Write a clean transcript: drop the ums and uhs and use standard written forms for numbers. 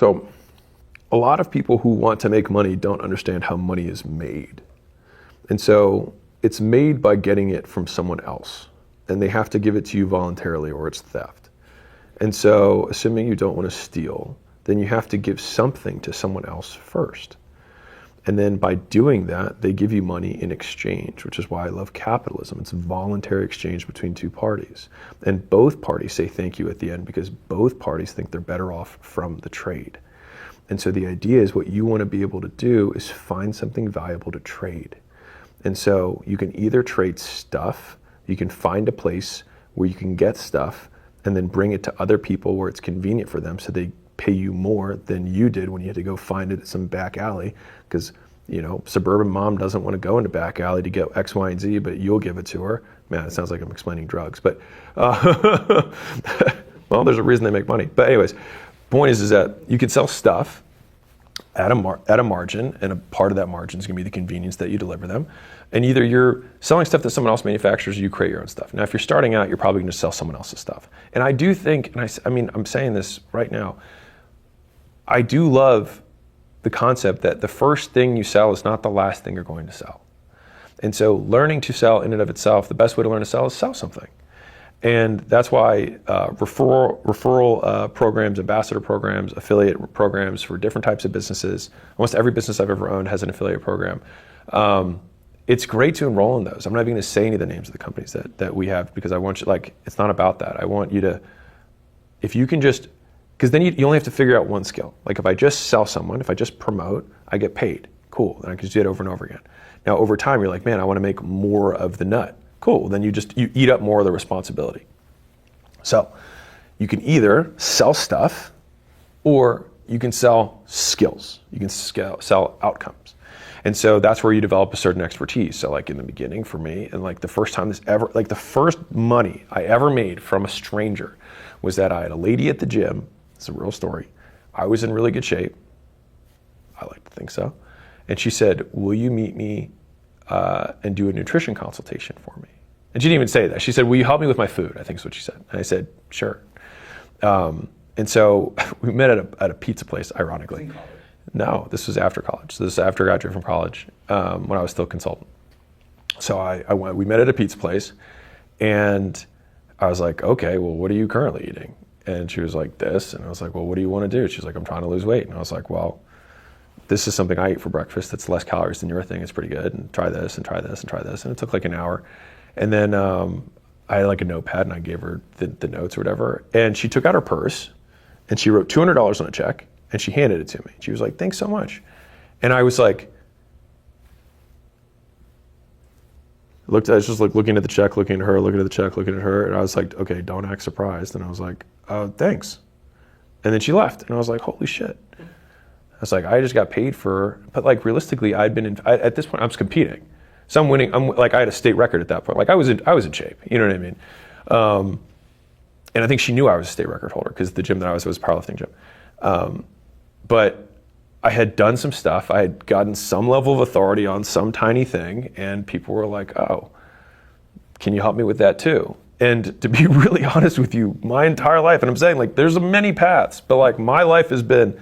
So a lot of people who want to make money don't understand how money is made. And so it's made by getting it from someone else. And they have to give it to you voluntarily or it's theft. And so assuming you don't want to steal, then you have to give something to someone else first. And then by doing that, they give you money in exchange, which is why I love capitalism. It's a voluntary exchange between two parties. And both parties say thank you at the end because both parties think they're better off from the trade. And so the idea is what you want to be able to do is find something valuable to trade. And so you can either trade stuff, you can find a place where you can get stuff and then bring it to other people where it's convenient for them so they pay you more than you did when you had to go find it at some back alley because, suburban mom doesn't want to go into back alley to get X, Y, and Z, but you'll give it to her. Man, it sounds like I'm explaining drugs, but well, there's a reason they make money. But anyways, point is that you can sell stuff at a margin, and a part of that margin is going to be the convenience that you deliver them. And either you're selling stuff that someone else manufactures or you create your own stuff. Now, if you're starting out, you're probably going to sell someone else's stuff. And I do think, and I'm saying this right now, I do love the concept that the first thing you sell is not the last thing you're going to sell. And so learning to sell in and of itself, the best way to learn to sell is sell something. And that's why referral programs, ambassador programs, affiliate programs for different types of businesses, almost every business I've ever owned has an affiliate program. It's great to enroll in those. I'm not even going to say any of the names of the companies that we have because I want you, it's not about that. I want you to, if you can just, because then you only have to figure out one skill. Like if I just sell someone, if I just promote, I get paid. Cool, then I can just do it over and over again. Now over time, you're like, man, I want to make more of the nut. Cool, then you eat up more of the responsibility. So you can either sell stuff or you can sell skills. You can sell outcomes. And so that's where you develop a certain expertise. So like in the beginning for me, and like the first time the first money I ever made from a stranger was that I had a lady at the gym. It's a real story. I was in really good shape. I like to think so. And she said, will you meet me and do a nutrition consultation for me? And she didn't even say that. She said, will you help me with my food? I think is what she said. And I said, sure. And so we met at a pizza place, ironically. No, this was after college. So this is after I graduated from college when I was still a consultant. So we met at a pizza place and I was like, okay, well, what are you currently eating? And she was like, this. And I was like, well, what do you want to do? She's like, I'm trying to lose weight. And I was like, well, this is something I eat for breakfast that's less calories than your thing. It's pretty good. And try this and try this and try this. And it took like an hour. And then I had like a notepad and I gave her the notes or whatever. And she took out her purse and she wrote $200 on a check and she handed it to me. She was like, thanks so much. And I was like, I was just like looking at the check, looking at her, looking at the check, looking at her. And I was like, okay, don't act surprised. And I was like, thanks. And then she left. And I was like, holy shit. I was like, I just got paid but like realistically, at this point, I was competing. So I'm winning. I had a state record at that point. Like I was in shape. You know what I mean? And I think she knew I was a state record holder because the gym that I was a powerlifting gym. But I had done some stuff. I had gotten some level of authority on some tiny thing, and people were like, oh, can you help me with that too? And to be really honest with you, my entire life, and I'm saying like there's many paths, but like my life has been